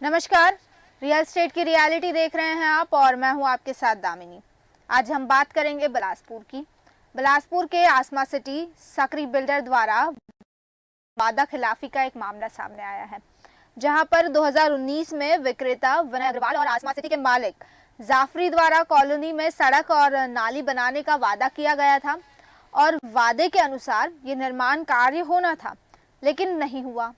नमस्कार। Real estate की reality देख रहे हैं आप और मैं हूं आपके साथ दामिनी। आज हम बात करेंगे बिलासपुर की। बिलासपुर के आसमा सिटी सक्री बिल्डर द्वारा वादा खिलाफी का एक मामला सामने आया है, जहां पर 2019 में विक्रेता विनय अग्रवाल और आसमा सिटी के मालिक जाफरी द्वारा कॉलोनी में सड़क और नाली बनाने का वादा किया गया था और वादे के अनुसार ये निर्माण कार्य होना था, लेकिन नहीं हुआ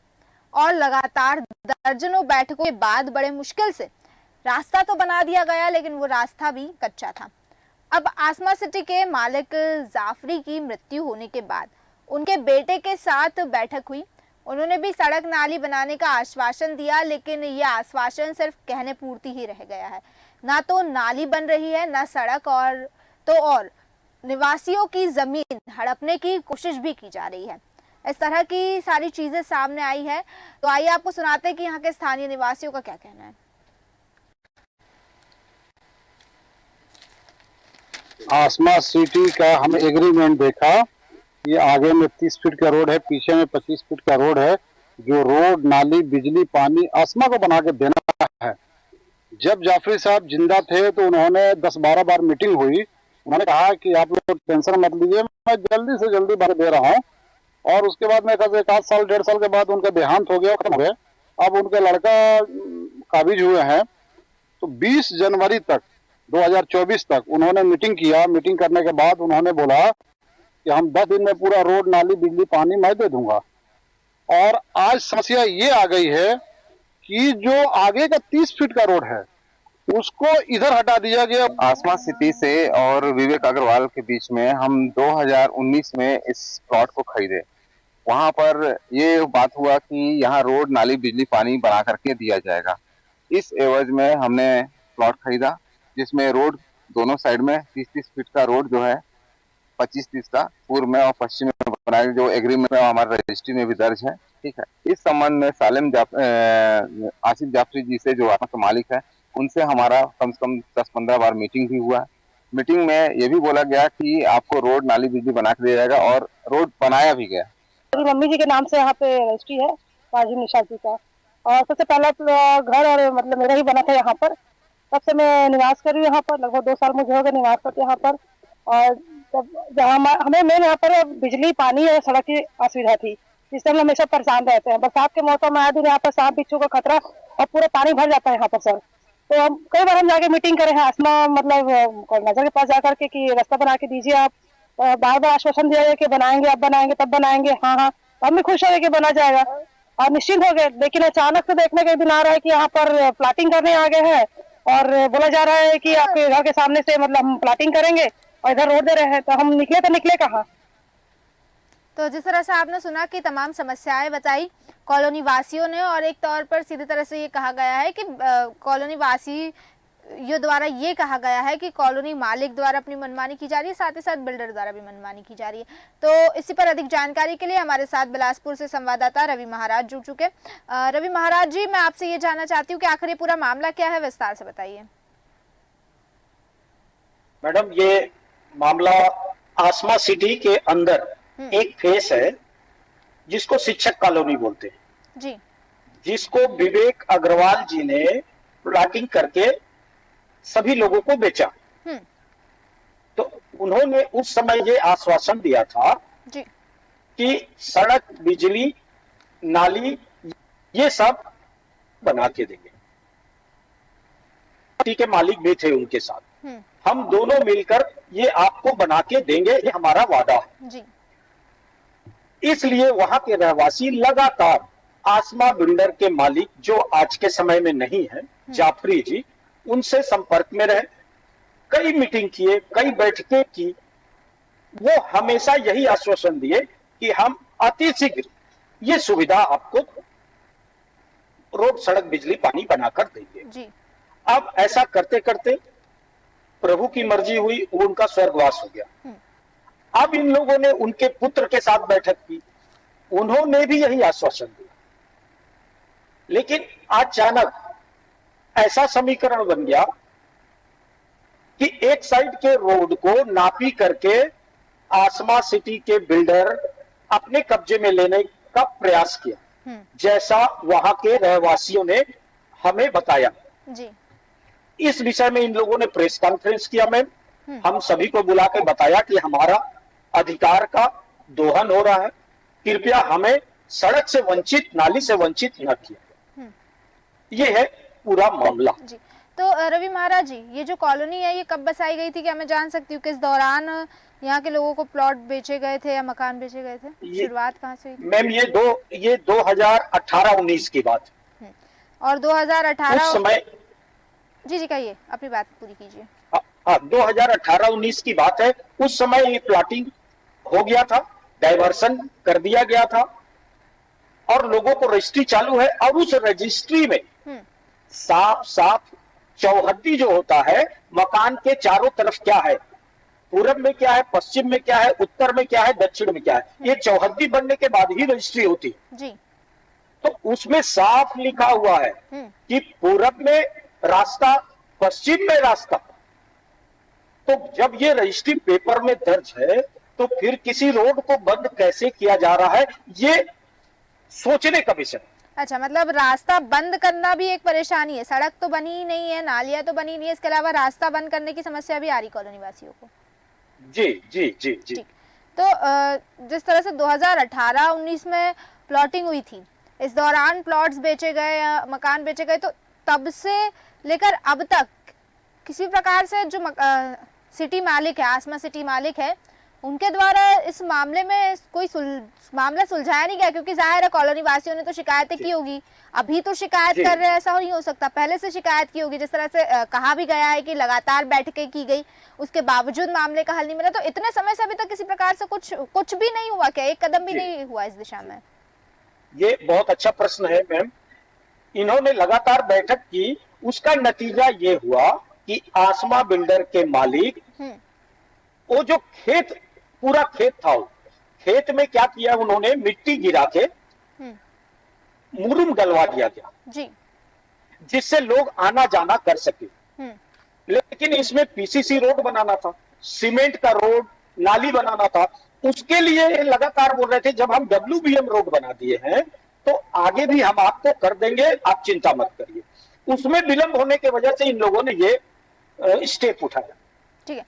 और लगातार दर्जनों बैठकों के बाद बड़े मुश्किल से रास्ता तो बना दिया गया, लेकिन वो रास्ता भी कच्चा था। अब आसमा सिटी के मालिक जाफरी की मृत्यु होने के बाद उनके बेटे के साथ बैठक हुई। उन्होंने भी सड़क नाली बनाने का आश्वासन दिया, लेकिन यह आश्वासन सिर्फ कहने पूर्ति ही रह गया है। ना तो नाली बन रही है, ना सड़क, और निवासियों की जमीन हड़पने की कोशिश भी की जा रही है। इस तरह की सारी चीजें सामने आई है। तो आइए आपको सुनाते हैं कि यहाँ के स्थानीय निवासियों का क्या कहना है। आसमा सिटी का हम एग्रीमेंट देखा। ये आगे में 30 फीट का रोड है, पीछे में 25 फीट का रोड है। जो रोड, नाली, बिजली, पानी आसमा को बना के देना है। जब जाफरी साहब जिंदा थे तो उन्होंने 10-12 बार मीटिंग हुई। उन्होंने कहा कि आप लोग टेंशन मत लीजिए, मैं जल्दी से जल्दी बना दे रहा हूँ। और उसके बाद में एक आध साल 1.5 साल के बाद उनका देहांत हो गया, खत्म हो गया। अब उनके लड़का काबिज हुए हैं। तो 20 जनवरी तक 2024 तक उन्होंने मीटिंग किया। मीटिंग करने के बाद उन्होंने बोला कि हम 10 दिन में पूरा रोड, नाली, बिजली, पानी मैं दे दूंगा। और आज समस्या ये आ गई है कि जो आगे का 30 फीट का रोड है उसको इधर हटा दिया गया। आसमा सिटी से और विवेक अग्रवाल के बीच में हम 2019 में इस प्लॉट को खरीदे। वहां पर ये बात हुआ कि यहाँ रोड, नाली, बिजली, पानी बना करके दिया जाएगा। इस एवज में हमने प्लॉट खरीदा, जिसमें रोड दोनों साइड में 30-30 फीट का रोड जो है, 25-30 का पूर्व में और पश्चिम में बनाया, जो एग्रीमेंट में हमारे रजिस्ट्री में भी दर्ज है। ठीक है। इस संबंध में आसिफ जाफरी जी से, जो आसमा का मालिक है, उनसे हमारा कम से कम 10-15 बार मीटिंग भी हुआ। मीटिंग में ये भी बोला गया कि आपको रोड, नाली, बिजली बना के दिया जाएगा और रोड बनाया भी गया। मेरी मम्मी जी के नाम से यहाँ पे रजिस्ट्री है, काजी निशा जी का। और सबसे पहला घर और मतलब मेरा ही बना था यहाँ पर। तब से मैं निवास कर रही हूँ यहाँ पर, लगभग 2 साल मुझे हो गए निवास करते यहाँ पर। और जहाँ हमें मेन यहाँ पर बिजली, पानी और सड़क की असुविधा थी, जिससे हम हमेशा परेशान रहते हैं। बरसात के मौसम में आए दिन यहाँ पर सांप बिच्छू का खतरा और पूरा पानी भर जाता है यहाँ पर सर। तो हम कई बार जाके मीटिंग करे हैं आसमा मतलब नजर के पास जाकर के कि रास्ता बना के दीजिए आप। बार बार आश्वासन दिया गया कि बनाएंगे, अब बनाएंगे, तब बनाएंगे। हाँ हाँ, हम भी खुश हो गए कि बना जाएगा और निश्चिंत हो गए। लेकिन अचानक से देखने के दिन आ रहा है कि यहाँ पर प्लाटिंग करने आ गए हैं और बोला जा रहा है कि आपके घर के सामने से मतलब हम प्लाटिंग करेंगे और इधर रोड दे रहे हैं। तो हम निकले कहाँ। तो जिस तरह से आपने सुना कि तमाम समस्याएं बताई कॉलोनी वासियों ने, और एक तौर पर सीधी तरह से ये कहा गया है कि कॉलोनी वासियों द्वारा ये कहा गया है कि कॉलोनी मालिक द्वारा अपनी मनमानी की जा रही है, साथ ही साथ बिल्डर द्वारा भी मनमानी की जा रही है। तो इसी पर अधिक जानकारी के लिए हमारे साथ बिलासपुर से संवाददाता रवि महाराज जुड़ चुके। रवि महाराज जी, मैं आपसे ये जानना चाहती हूँ कि आखिर ये पूरा मामला क्या है, विस्तार से बताइए। मैडम, ये मामला आसमा सिटी के अंदर एक फेस है जिसको शिक्षक कॉलोनी बोलते हैं जी, जिसको विवेक अग्रवाल जी ने प्लाटिंग करके सभी लोगों को बेचा। तो उन्होंने उस समय ये आश्वासन दिया था जी कि सड़क, बिजली, नाली ये सब बना के देंगे। सिटी के मालिक भी थे उनके साथ। हम दोनों मिलकर ये आपको बना के देंगे, ये हमारा वादा है जी। इसलिए वहां के रहवासी लगातार आसमा बिल्डर के मालिक, जो आज के समय में नहीं है, जाफरी जी, उनसे संपर्क में रहे। कई मीटिंग किए, कई बैठकें की। वो हमेशा यही आश्वासन दिए कि हम अति शीघ्र ये सुविधा आपको रोड, सड़क, बिजली, पानी बनाकर देंगे जी। अब ऐसा करते करते प्रभु की मर्जी हुई, उनका स्वर्गवास हो गया। अब इन लोगों ने उनके पुत्र के साथ बैठक की, उन्होंने भी यही आश्वासन दिया। लेकिन अचानक ऐसा समीकरण बन गया कि एक साइड के रोड को नापी करके आसमा सिटी के बिल्डर अपने कब्जे में लेने का प्रयास किया, जैसा वहां के रहवासियों ने हमें बताया। जी। इस विषय में इन लोगों ने प्रेस कॉन्फ्रेंस किया मैम। हम सभी को बुला के बताया कि हमारा अधिकार का दोहन हो रहा है, कृपया हमें सड़क से वंचित, नाली से वंचित न किया। ये है पूरा मामला। जी। तो रवि महाराज जी, ये जो कॉलोनी है ये कब बसाई गई थी, क्या मैं जान सकती हूँ? किस दौरान यहाँ के लोगों को प्लॉट बेचे गए थे या मकान बेचे गए थे? शुरुआत कहाँ से हुई थी? मैम ये 2018-19 की बात है। और 2018 उस समय, जी कहिए, अपनी बात पूरी कीजिए। हाँ, 2018-19 की बात है। उस समय ये प्लॉटिंग हो गया था, डाइवर्सन कर दिया गया था और लोगों को रजिस्ट्री चालू है। और उस रजिस्ट्री में साफ साफ चौहद्दी जो होता है, मकान के चारों तरफ क्या है, पूरब में क्या है, पश्चिम में क्या है, उत्तर में क्या है, दक्षिण में क्या है, ये चौहद्दी बनने के बाद ही रजिस्ट्री होती है जी। तो उसमें साफ लिखा हुआ है कि पूरब में रास्ता, पश्चिम में रास्ता। तो जब ये रजिस्ट्री पेपर में दर्ज है तो फिर किसी रोड को बंद कैसे किया जा रहा है, ये सोचने का विषय। अच्छा, मतलब रास्ता बंद करना भी एक परेशानी है। सड़क तो बनी ही नहीं है, नालियां तो बनी नहीं है, इसके अलावा रास्ता बंद करने की समस्या भी आ रही कॉलोनी वासियों को। जी जी जी जी। तो जिस तरह से 2018-19 में प्लॉटिंग हुई थी, इस दौरान प्लॉट्स बेचे गए, मकान बेचे गए, तो तब से लेकर अब तक किसी प्रकार से जो सिटी मालिक है, आसमा सिटी मालिक है, उनके द्वारा इस मामले में कोई मामला सुलझाया नहीं गया? क्योंकि जाहिर है कॉलोनी वासियों ने तो शिकायतें की होगी, अभी तो शिकायत कर रहे हैं, ऐसा नहीं हो सकता, पहले से शिकायत की होगी। जिस तरह से कहा भी गया है कि लगातार बैठकें की गई, उसके बावजूद मामले का हल नहीं मिला। तो इतने समय से अभी तक किसी प्रकार से कुछ भी नहीं हुआ क्या? एक कदम भी नहीं हुआ इस दिशा में? ये बहुत अच्छा प्रश्न है मैम। इन्होंने लगातार बैठक की, उसका नतीजा ये हुआ कि आसमा बिल्डर के मालिक, वो जो खेत, पूरा खेत था, खेत में क्या किया उन्होंने, मिट्टी गिरा के मुरुम डलवा दिया गया जी, जिससे लोग आना जाना कर सके। लेकिन इसमें पीसीसी रोड बनाना था, सीमेंट का रोड, नाली बनाना था। उसके लिए लगातार बोल रहे थे जब हम WBM रोड बना दिए हैं तो आगे भी हम आपको कर देंगे, आप चिंता मत करिए। उसमें विलंब होने की वजह से इन लोगों ने ये स्टेप उठाया। ठीक है,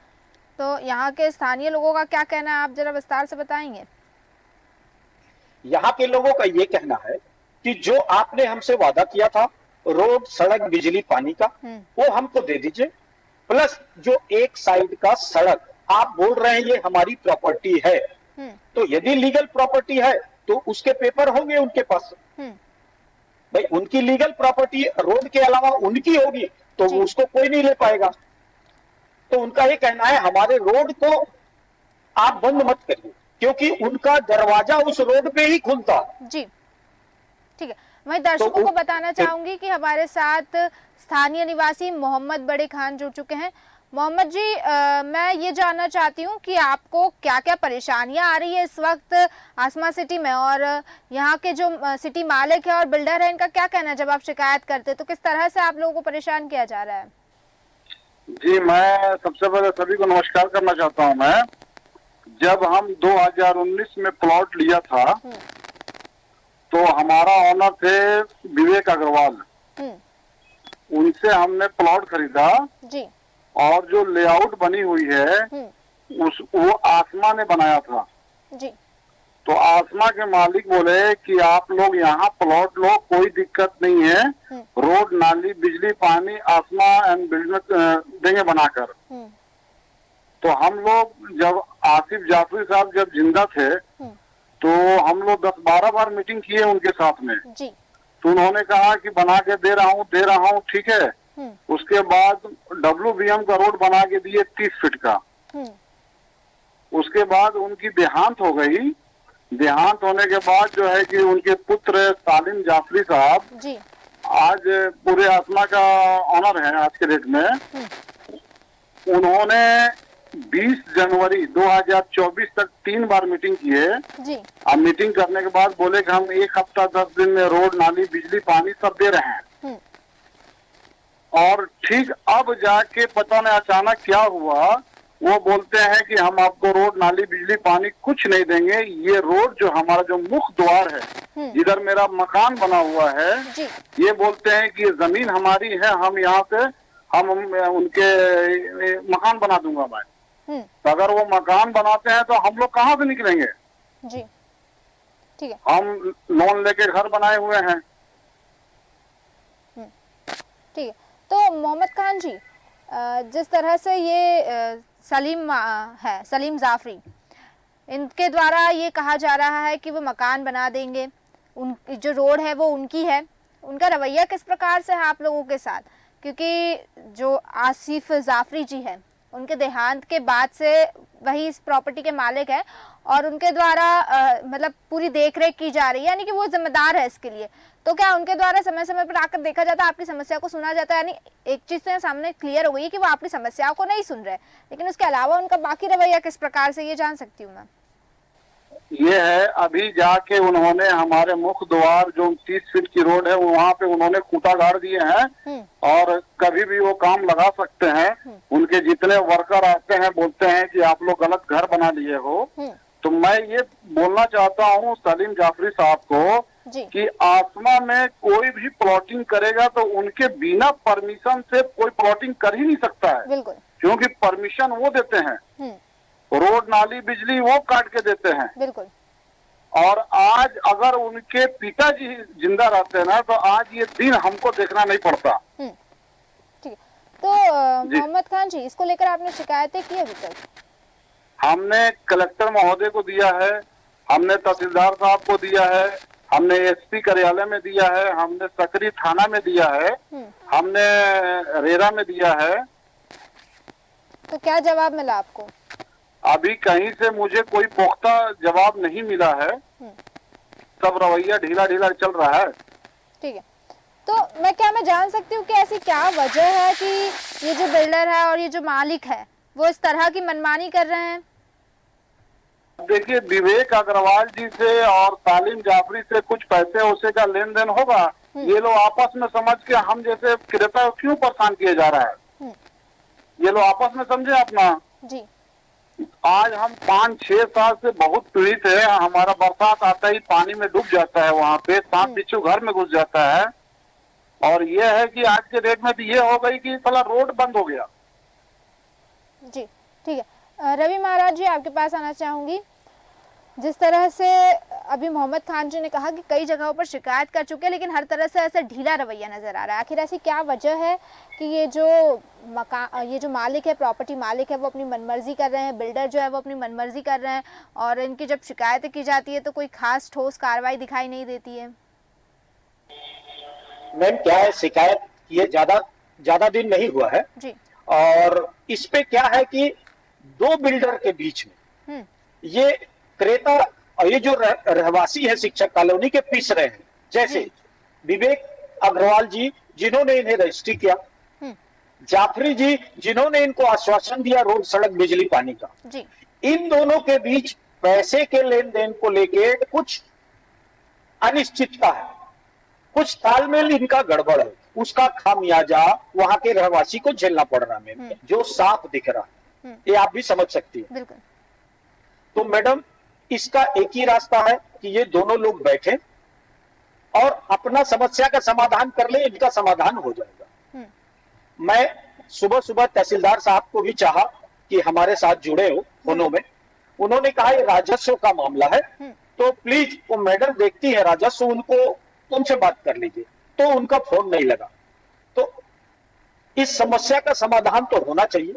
तो यहाँ के स्थानीय लोगों का क्या कहना है, आप जरा विस्तार से बताएंगे? यहाँ के लोगों का ये कहना है कि जो आपने हमसे वादा किया था, रोड, सड़क, बिजली, पानी का, वो हमको दे दीजिए। प्लस जो एक साइड का सड़क आप बोल रहे हैं ये हमारी प्रॉपर्टी है, तो यदि लीगल प्रॉपर्टी है तो उसके पेपर होंगे उनके पास। भाई उनकी लीगल प्रॉपर्टी रोड के अलावा उनकी होगी तो उसको कोई नहीं ले पाएगा। तो उनका ये कहना है हमारे रोड को आप बंद मत करिए, क्योंकि उनका दरवाजा उस रोड पे ही खुलता। जी ठीक है। वहीं दर्शकों को बताना चाहूंगी कि हमारे साथ स्थानीय निवासी मोहम्मद बड़े खान जुड़ चुके हैं। मोहम्मद जी, मैं ये जानना चाहती हूँ कि आपको क्या क्या परेशानियां आ रही है इस वक्त आसमा सिटी में, और यहाँ के जो सिटी मालिक है और बिल्डर है, इनका क्या कहना है? जब आप शिकायत करते हैं तो किस तरह से आप लोगों को परेशान किया जा रहा है? जी, मैं सबसे पहले सभी को नमस्कार करना चाहता हूँ। मैं जब हम 2019 में प्लॉट लिया था तो हमारा ओनर थे विवेक अग्रवाल, उनसे हमने प्लॉट खरीदा जी। और जो लेआउट बनी हुई है वो आसमा ने बनाया था जी। तो आसमा के मालिक बोले कि आप लोग यहाँ प्लॉट लो, कोई दिक्कत नहीं है, रोड, नाली, बिजली, पानी आसमा एंड बिल्डर देंगे बनाकर। तो हम लोग जब आसिफ जाफरी साहब जब जिंदा थे तो हम लोग 10-12 बार मीटिंग किए उनके साथ में जी। तो उन्होंने कहा कि बना के दे रहा हूँ, ठीक है। उसके बाद WBM का रोड बना के दिए 30 फीट का। उसके बाद उनकी देहांत हो गई। देहांत होने के बाद जो है कि उनके पुत्र सालिम जाफरी साहब जी। आज पूरे आसमा का ऑनर है आज के डेट में। उन्होंने 20 जनवरी 2024 तक 3 बार मीटिंग किए जी। अब मीटिंग करने के बाद बोले कि हम 1 हफ्ता 10 दिन में रोड, नाली, बिजली, पानी सब दे रहे हैं। और ठीक अब जाके पता नहीं अचानक क्या हुआ, वो बोलते हैं कि हम आपको रोड, नाली, बिजली, पानी कुछ नहीं देंगे। ये रोड जो हमारा जो मुख्य द्वार है जिधर मेरा मकान बना हुआ है, जी ये बोलते हैं कि ये जमीन हमारी है, हम यहाँ पे हम उनके मकान बना दूंगा मैं। तो अगर वो मकान बनाते हैं तो हम लोग कहाँ से निकलेंगे? जी ठीक है, हम लोन लेके घर बनाए हुए हैं। ठीक है। तो मोहम्मद खान जी, जिस तरह से ये सलीम जाफरी, इनके द्वारा ये कहा जा रहा है कि वो मकान बना देंगे, उन जो रोड है वो उनकी है, उनका रवैया किस प्रकार से है आप लोगों के साथ? क्योंकि जो आसिफ जाफरी जी है, उनके देहांत के बाद से वही इस प्रॉपर्टी के मालिक है और उनके द्वारा मतलब पूरी देखरेख की जा रही है, यानी कि वो जिम्मेदार है इसके लिए। तो क्या उनके द्वारा समय समय पर आकर देखा जाता है, आपकी समस्या को सुना जाता है? यानी एक चीज तो सामने क्लियर हो गई है कि वो आपकी समस्याओं को नहीं सुन रहे, लेकिन उसके अलावा उनका बाकी रवैया किस प्रकार से, ये जान सकती हूँ मैं? ये है, अभी जाके उन्होंने हमारे मुख्य द्वार जो 30 फीट की रोड है वहाँ पे उन्होंने खूंटा गाड़ दिए हैं और कभी भी वो काम लगा सकते हैं। उनके जितने वर्कर आते हैं बोलते हैं कि आप लोग गलत घर बना लिए हो। तो मैं ये बोलना चाहता हूँ सलीम जाफरी साहब को कि आसमा में कोई भी प्लॉटिंग करेगा तो उनके बिना परमिशन से कोई प्लॉटिंग कर ही नहीं सकता है। बिल्कुल, क्योंकि परमिशन वो देते हैं, रोड नाली बिजली वो काट के देते हैं। बिल्कुल। और आज अगर उनके पिताजी जिंदा रहते ना तो आज ये दिन हमको देखना नहीं पड़ता। ठीक है। तो मोहम्मद खान जी, इसको लेकर आपने शिकायतें की अभी तक? हमने कलेक्टर महोदय को दिया है, हमने तहसीलदार साहब को दिया है, हमने एसपी कार्यालय में दिया है, हमने सकरी थाना में दिया है, हमने रेरा में दिया है। तो क्या जवाब मिला आपको? अभी कहीं से मुझे कोई पुख्ता जवाब नहीं मिला है, सब रवैया ढीला ढीला चल रहा है। ठीक है। तो मैं जान सकती हूँ कि ऐसी क्या वजह है कि ये जो बिल्डर है और ये जो मालिक है वो इस तरह की मनमानी कर रहे हैं? देखिए, विवेक अग्रवाल जी से और सलीम जाफरी से कुछ पैसे उसे का लेन देन होगा, ये लोग आपस में समझ के हम जैसे क्रेता क्यों परेशान किए जा रहा है, ये लोग आपस में समझे अपना। जी। आज हम 5-6 साल से बहुत पीड़ित है, हमारा बरसात आता ही पानी में डूब जाता है, वहाँ पे सांप बिच्छू घर में घुस जाता है। और ये है कि आज के डेट में भी ये हो गई कि साला रोड बंद हो गया। जी ठीक है। रवि महाराज जी, आपके पास आना चाहूंगी। जिस तरह से अभी मोहम्मद खान जी ने कहा कि कई जगहों पर शिकायत कर चुके हैं, लेकिन हर तरह से ऐसा ढीला रवैया नजर आ रहा है, आखिर ऐसी क्या वजह है कि ये जो मालिक है, प्रॉपर्टी मालिक है, वो अपनी मनमर्जी कर रहे हैं, बिल्डर जो है वो अपनी मनमर्जी कर रहे हैं, और इनकी जब शिकायतें की जाती है तो कोई खास ठोस कार्रवाई दिखाई नहीं देती है? मैम क्या है, शिकायत ये ज्यादा दिन नहीं हुआ है जी। और इस पे क्या है कि दो बिल्डर के बीच में ये क्रेता और ये जो रहवासी है शिक्षक कॉलोनी के पिस रहे हैं। जैसे विवेक अग्रवाल जी जिन्होंने इन्हें रजिस्ट्री किया, जाफरी जी जिन्होंने इनको आश्वासन दिया रोड सड़क बिजली पानी का, इन दोनों के बीच पैसे के लेन देन को लेके कुछ अनिश्चितता है, कुछ तालमेल इनका गड़बड़ है, उसका खामियाजा वहां के रहवासी को झेलना पड़ रहा है, जो साफ दिख रहा है, ये आप भी समझ सकती है। बिल्कुल। तो मैडम इसका एक ही रास्ता है कि ये दोनों लोग बैठे और अपना समस्या का समाधान कर ले, इनका समाधान हो जाएगा। मैं सुबह तहसीलदार साहब को भी चाहा कि हमारे साथ जुड़े हो फोनों में, उन्होंने कहा ये राजस्व का मामला है तो प्लीज वो मैडम देखती है राजस्व, उनको उनसे बात कर लीजिए, तो उनका फोन नहीं लगा। तो इस समस्या का समाधान तो होना चाहिए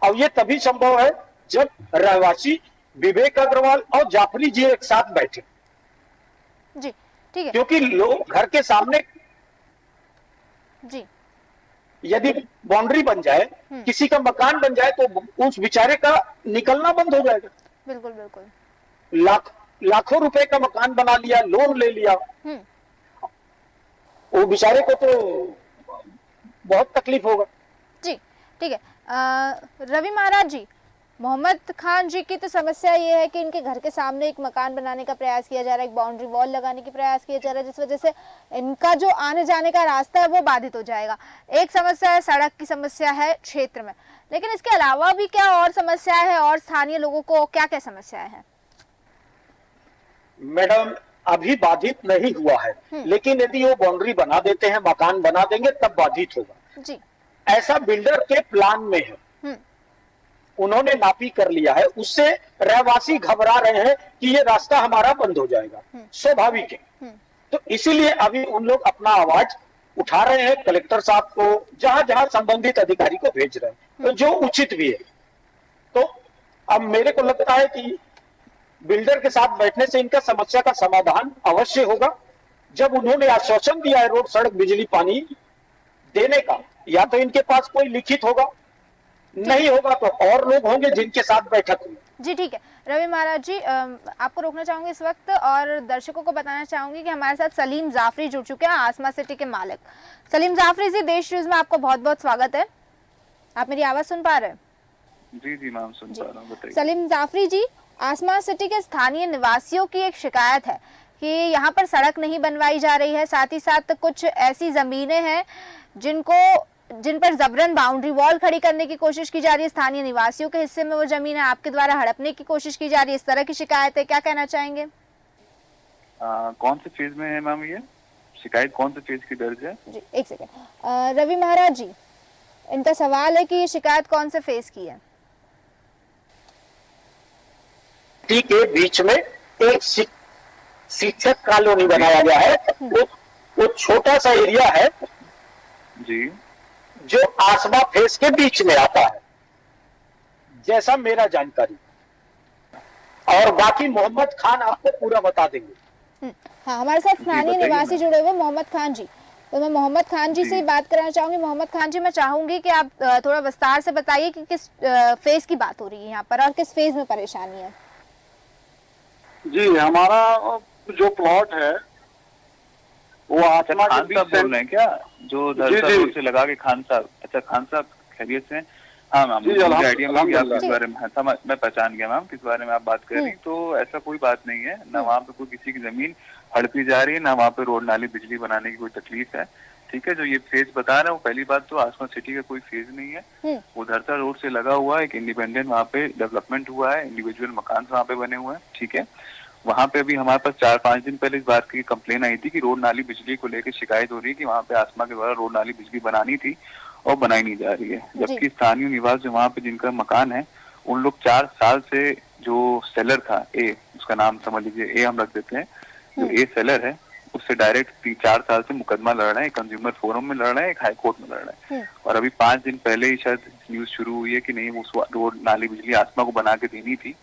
और ये तभी संभव है जब रहवासी विवेक अग्रवाल और जाफरी जी एक साथ बैठे। जी ठीक है। क्योंकि लोग घर के सामने जी यदि बाउंड्री बन जाए, किसी का मकान बन जाए तो उस बेचारे का निकलना बंद हो जाएगा। बिल्कुल बिल्कुल। लाखों रुपए का मकान बना लिया, लोन ले लिया, वो बेचारे को तो बहुत तकलीफ होगा। जी ठीक है। रवि महाराज जी, मोहम्मद खान जी की तो समस्या ये है कि इनके घर के सामने एक मकान बनाने का प्रयास किया जा रहा है, एक बाउंड्री वॉल लगाने की प्रयास किया जा रहा है, जिस वजह से इनका जो आने जाने का रास्ता है वो बाधित हो जाएगा। एक समस्या है, सड़क की समस्या है क्षेत्र में, लेकिन इसके अलावा भी क्या और समस्या है और स्थानीय लोगों को क्या क्या समस्याएं हैं? मैडम अभी बाधित नहीं हुआ है, लेकिन यदि वो बाउंड्री बना देते हैं, मकान बना देंगे, तब बाधित होगा जी। ऐसा बिल्डर के प्लान में है। उन्होंने नापी कर लिया है, उससे रहवासी घबरा रहे हैं कि ये रास्ता हमारा बंद हो जाएगा, स्वाभाविक है। तो इसीलिए अभी उन लोग अपना आवाज उठा रहे हैं, कलेक्टर साहब को, जहां जहां संबंधित अधिकारी को भेज रहे हैं, तो जो उचित भी है। तो अब मेरे को लगता है कि बिल्डर के साथ बैठने से इनका समस्या का समाधान अवश्य होगा। जब उन्होंने आश्वासन दिया है रोड, सड़क, बिजली, पानी देने का, या तो इनके पास कोई लिखित होगा, नहीं होगा तो और लोग होंगे जिनके साथ बैठक हुई। जी ठीक है रवि महाराज जी, आपको रोकना चाहूंगी इस वक्त और दर्शकों को बताना चाहूंगी कि हमारे साथ सलीम जाफरी जुड़ चुके हैं, आसमा सिटी के मालिक। सलीम जाफरी जी, देश न्यूज में आपको बहुत बहुत स्वागत है। आप मेरी आवाज सुन पा रहे हैं? जी जी मैम, सुन पा रहा हूँ, बताइए। सलीम जाफरी जी, आसमा सिटी के स्थानीय निवासियों की एक शिकायत है कि यहाँ पर सड़क नहीं बनवाई जा रही है, साथ ही साथ कुछ ऐसी जमीनें हैं जिन पर जबरन बाउंड्री वॉल खड़ी करने की कोशिश की जा रही है। स्थानीय निवासियों के हिस्से में वो जमीन है, आपके द्वारा हड़पने की कोशिश की जा रही है, इस तरह की शिकायत है, क्या कहना चाहेंगे? कौन से फेज में है मैम ये शिकायत, कौन से फेज की दर्ज है? जी एक सेकंड, रवि महाराज जी, इनका सवाल है कि ये शिकायत कौन से फेज की है? के बीच में एक शिक्षक कॉलोनी बनाया गया है, वो छोटा सा एरिया है जी, जो आसमा फेस के बीच में आता है, जैसा मेरा जानकारी। और बाकी मोहम्मद खान आपको पूरा बता देंगे। हाँ, हमारे साथ स्थानीय निवासी जुड़े हुए मोहम्मद खान जी, तो मैं मोहम्मद खान जी से बात करना चाहूंगी। मोहम्मद खान जी, मैं चाहूंगी कि आप थोड़ा विस्तार से बताइए कि किस फेज की बात हो रही है यहाँ पर और किस फेज में परेशानी है। जी, हमारा जो प्लॉट है वो आसमा खान साहब बोल रहे हैं क्या, जो दरअसल रोड से लगा के? खान साहब, अच्छा खान साहब खैरियत से? हाँ मैम, मुझे आइडिया मिल गया आप किस बारे में, मैं पहचान गया मैम किस बारे में आप बात कर रही। तो ऐसा कोई बात नहीं है, ना वहाँ पे कोई किसी की जमीन हड़पी जा रही है, ना वहाँ पे रोड नाली बिजली बनाने की कोई तकलीफ है। ठीक है, जो ये फेज बता रहे हैं वो पहली बात तो आसमा सिटी का कोई फेज नहीं है, वो धरता रोड से लगा हुआ है, एक इंडिपेंडेंट वहाँ पे डेवलपमेंट हुआ है, इंडिविजुअल मकान वहाँ पे बने हुए हैं। ठीक है, वहाँ पे अभी हमारे पास 4-5 दिन पहले इस बात की कंप्लेन आई थी कि रोड नाली बिजली को लेकर शिकायत हो रही है कि वहाँ पे आसमा के द्वारा रोड नाली बिजली बनानी थी और बनाई नहीं जा रही है। जबकि स्थानीय निवास जो वहाँ पे जिनका मकान है, उन लोग 4 साल से, जो सेलर था ए, उसका नाम समझ लीजिए ए हम रख देते हैं, जो ए सेलर है उससे डायरेक्ट 4 साल से मुकदमा लड़ रहे हैं, कंज्यूमर फोरम में लड़ रहे हैं, एक हाई कोर्ट में लड़ रहे हैं। और अभी 5 दिन पहले ही शायद न्यूज शुरू हुई है कि नहीं, वो रोड नाली बिजली आसमा को बना के देनी थी।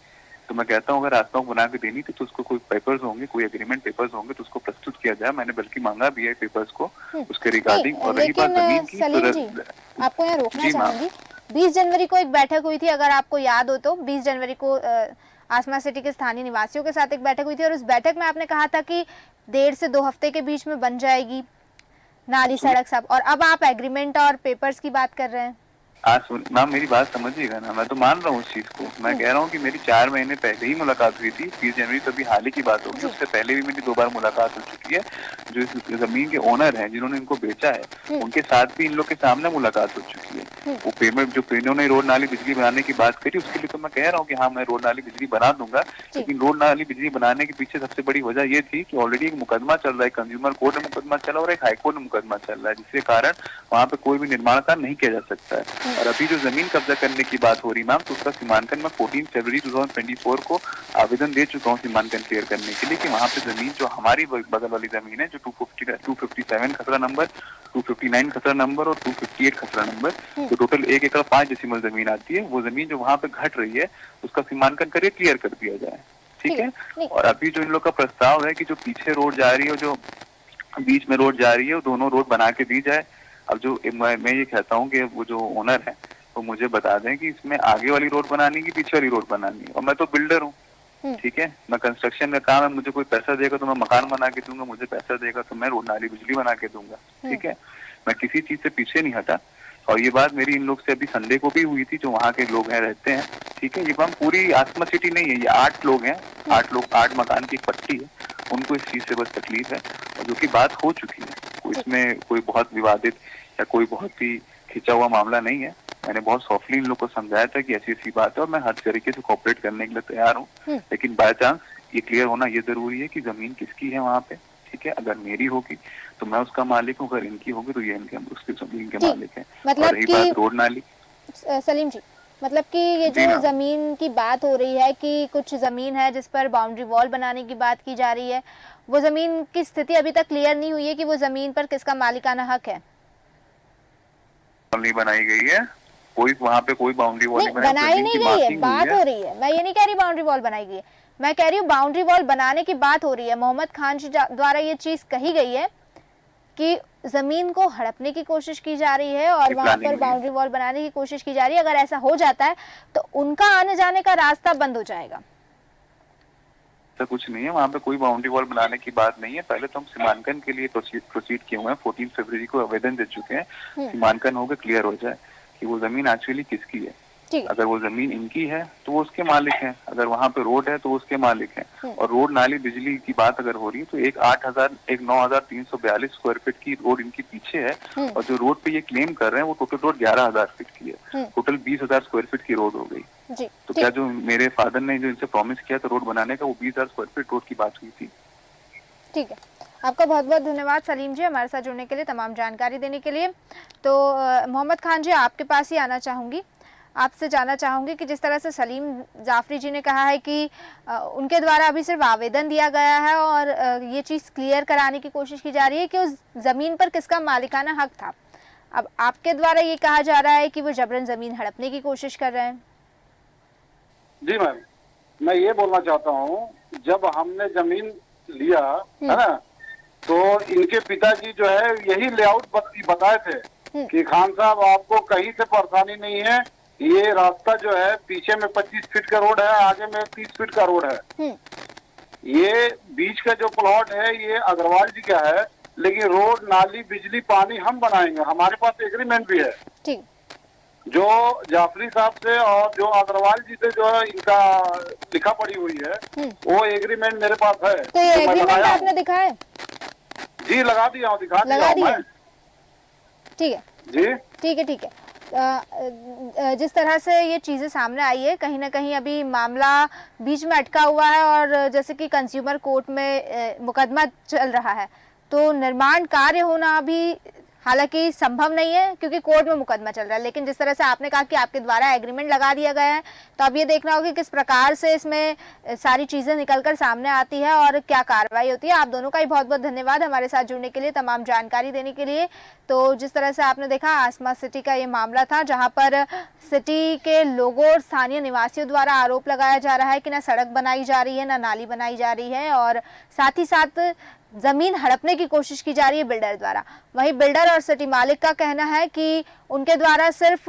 तो मैं कहता हूँ अगर आसमा को बना के देनी थी तो उसको कोई पेपर्स होंगे, कोई एग्रीमेंट पेपर्स होंगे तो उसको प्रस्तुत किया जाए। मैंने बल्कि मांगा भी है पेपर्स को उसके रिगार्डिंग। और रही बात जमीन की, तो आपको यहाँ रोकना चाहूंगी, 20 जनवरी को एक बैठक हुई थी, अगर आपको याद हो तो 20 जनवरी को आसमा सिटी के स्थानीय निवासियों के साथ एक बैठक हुई थी और उस बैठक में आपने कहा था कि 1.5 से 2 हफ्ते के बीच में बन जाएगी नाली सड़क सब, और अब आप एग्रीमेंट और पेपर्स की बात कर रहे हैं। मैम मेरी बात समझिएगा ना, मैं तो मान रहा हूँ उस चीज को। मैं कह रहा हूँ कि मेरी 4 महीने पहले ही मुलाकात हुई थी, 20 जनवरी तो अभी हाल ही की बात होगी, उससे पहले भी मेरी 2 बार मुलाकात हो चुकी है। जो इस जमीन के ओनर हैं जिन्होंने इनको बेचा है, उनके साथ भी इन लोग के सामने मुलाकात हो चुकी है। वो पेमेंट जो इन्होंने रोड नाली बिजली बनाने की बात करी, उसके लिए तो मैं कह रहा हूँ कि हाँ मैं रोड नाली बिजली बना दूंगा, लेकिन रोड नाली बिजली बनाने के पीछे सबसे बड़ी वजह ये थी कि ऑलरेडी एक मुकदमा चल रहा है, कंज्यूमर कोर्ट में मुकदमा चला और एक हाईकोर्ट में मुकदमा चल रहा है, जिसके कारण वहाँ पे कोई भी निर्माण कार्य नहीं किया जा सकता है। और अभी जो जमीन कब्जा करने की बात हो रही मैम, तो उसका सीमांकन मैं 14 फरवरी 2024 को आवेदन दे चुका हूँ सीमांकन क्लियर करने के लिए, कि वहाँ पे जमीन जो हमारी बगल वाली जमीन है, जो 257 खसरा नंबर, 259 खसरा नंबर और 258 खसरा नंबर, तो टोटल 1 एकड़ 5 डेसिमल जमीन आती है, वो जमीन जो वहाँ पे घट रही है उसका सीमांकन करके क्लियर कर दिया जाए। ठीक है, और अभी जो इन लोग का प्रस्ताव है कि जो पीछे रोड जा रही है और जो बीच में रोड जा रही है, वो दोनों रोड बना के दी जाए। अब जो मैं ये कहता हूँ कि वो जो ओनर है तो मुझे बता दें कि इसमें आगे वाली रोड बनानी की पीछे वाली रोड बनानी है। और मैं तो बिल्डर हूँ, ठीक है, मैं कंस्ट्रक्शन का काम है, मुझे कोई पैसा देगा तो मैं मकान बना के दूंगा, मुझे पैसा देगा तो मैं रोड नाली बिजली बना के दूंगा। ठीक है, मैं किसी चीज से पीछे नहीं हटा। और ये बात मेरी इन लोग से अभी संडे को भी हुई थी, जो वहाँ के लोग हैं रहते हैं। ठीक है, ये बात पूरी आसमा सिटी नहीं है, ये 8 लोग हैं, 8 मकान की एक पट्टी है, उनको इस चीज से बस तकलीफ है, और जो की बात हो चुकी है। इसमें कोई बहुत विवादित या कोई बहुत ही खिंचा हुआ मामला नहीं है। मैंने बहुत सॉफ्टली इन लोग को समझाया था कि ऐसी ऐसी बात है और मैं हर तरीके से कोऑपरेट करने के लिए तैयार हूँ, लेकिन बाय चांस ये क्लियर होना ये जरूरी है कि जमीन किसकी है वहाँ पे, ठीक है। अगर मेरी होगी तो मैं उसका मालिक हूँ, अगर इनकी होगी तो ये इनके उसकी जमीन के मालिक है। मतलब और रही बात रोड नाली, सलीम जी, मतलब कि ये जो जमीन की बात हो रही है कि कुछ जमीन है जिस पर बाउंड्री वॉल बनाने की बात की जा रही है, वो जमीन की स्थिति अभी तक क्लियर नहीं हुई है कि वो जमीन पर किसका मालिकाना हक है। नहीं बनाई गई है, कोई वहाँ पे कोई बाउंड्री वॉल बनाई नहीं गई है, बात हो रही है। मैं ये नहीं कह रही बाउंड्री वॉल बनाई गई है, मैं कह रही हूँ बाउंड्री वॉल बनाने की बात हो रही है। मोहम्मद खान जी द्वारा ये चीज कही गई है कि जमीन को हड़पने की कोशिश की जा रही है और वहां पर बाउंड्री वॉल बनाने की कोशिश की जा रही है। अगर ऐसा हो जाता है तो उनका आने जाने का रास्ता बंद हो जाएगा। ऐसा कुछ नहीं है, वहाँ पे कोई बाउंड्री वॉल बनाने की बात नहीं है। पहले तो हम सीमांकन के लिए प्रोसीड किए हुए हैं, 14 फरवरी को आवेदन दे चुके हैं। सीमांकन होकर क्लियर हो जाए कि वो जमीन एक्चुअली किसकी है। अगर वो जमीन इनकी है तो वो उसके मालिक हैं, अगर वहाँ पे रोड है तो वो उसके मालिक हैं। और रोड नाली बिजली की बात अगर हो रही है तो एक 9,342 स्क्वायर फीट की रोड इनके पीछे है, और जो रोड पे ये क्लेम कर रहे हैं वो टोटल रोड 11,000 फीट की है। टोटल 20,000 स्क्वायर फीट की रोड हो गई। तो क्या जो मेरे फादर ने जो इनसे प्रॉमिस किया था रोड बनाने का, वो 20,000 स्क्वायर फीट रोड की बात हुई थी। ठीक है, आपका बहुत बहुत धन्यवाद सलीम जी हमारे साथ जुड़ने के लिए, तमाम जानकारी देने के लिए। तो मोहम्मद खान जी, आपके पास ही आना चाहूँगी, आपसे जानना चाहूँगी कि जिस तरह से सलीम जाफरी जी ने कहा है कि उनके द्वारा अभी सिर्फ आवेदन दिया गया है और ये चीज़ क्लियर कराने की कोशिश की जा रही है कि उस ज़मीन पर किसका मालिकाना हक था। अब आपके द्वारा ये कहा जा रहा है कि वो जबरन ज़मीन हड़पने की कोशिश कर रहे हैं। जी मैम, मैं ये बोलना चाहता हूँ, जब हमने जमीन लिया है ना, तो इनके पिताजी जो है यही लेआउट बताए थे कि खान साहब आपको कहीं से परेशानी नहीं है, ये रास्ता जो है पीछे में 25 फीट का रोड है, आगे में 30 फीट का रोड है। ये बीच का जो प्लॉट है ये अग्रवाल जी का है, लेकिन रोड नाली बिजली पानी हम बनाएंगे, हमारे पास एग्रीमेंट भी है। ठीक। जो जाफरी साहब से और जो अग्रवाल जी से जो है इनका लिखा पड़ी हुई है, वो एग्रीमेंट मेरे पास है। तो ये एग्रीमेंट आपने दिखाया? जी लगा दिया हूँ, दिखा दिया। ठीक है जी, ठीक है, ठीक है। जिस तरह से ये चीज़ें सामने आई है, कहीं ना कहीं अभी मामला बीच में अटका हुआ है और जैसे कि कंज्यूमर कोर्ट में मुकदमा चल रहा है, तो निर्माण कार्य होना भी हालांकि संभव नहीं है क्योंकि कोर्ट में मुकदमा चल रहा है। लेकिन जिस तरह से आपने कहा कि आपके द्वारा एग्रीमेंट लगा दिया गया है, तो अब ये देखना होगा कि किस प्रकार से इसमें सारी चीज़ें निकलकर सामने आती है और क्या कार्रवाई होती है। आप दोनों का ही बहुत बहुत धन्यवाद हमारे साथ जुड़ने के लिए, तमाम जानकारी देने के लिए। तो जिस तरह से आपने देखा, आसमा सिटी का ये मामला था जहाँ पर सिटी के लोगों और स्थानीय निवासियों द्वारा आरोप लगाया जा रहा है कि ना सड़क बनाई जा रही है, ना नाली बनाई जा रही है, और साथ ही साथ जमीन हड़पने की कोशिश की जा रही है बिल्डर द्वारा। वहीं बिल्डर और सिटी मालिक का कहना है कि उनके द्वारा सिर्फ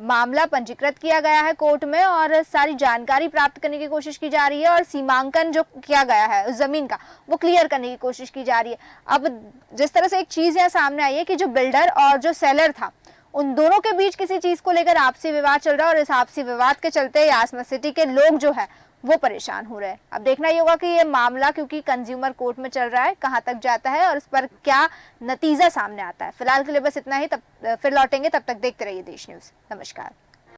मामला पंजीकृत किया गया है कोर्ट में और सारी जानकारी प्राप्त करने की कोशिश की जा रही है और सीमांकन जो किया गया है उस जमीन का वो क्लियर करने की कोशिश की जा रही है। अब जिस तरह से एक चीज यहाँ सामने आई है कि जो बिल्डर और जो सेलर था, उन दोनों के बीच किसी चीज को लेकर आपसी विवाद चल रहा है और इस आपसी विवाद के चलते आसमा सिटी के लोग जो है वो परेशान हो रहे हैं। अब देखना ही होगा कि ये मामला क्योंकि कंज्यूमर कोर्ट में चल रहा है कहां तक जाता है और इस पर क्या नतीजा सामने आता है। फिलहाल के लिए बस इतना ही, तब फिर लौटेंगे, तब तक देखते रहिए देश न्यूज़। नमस्कार।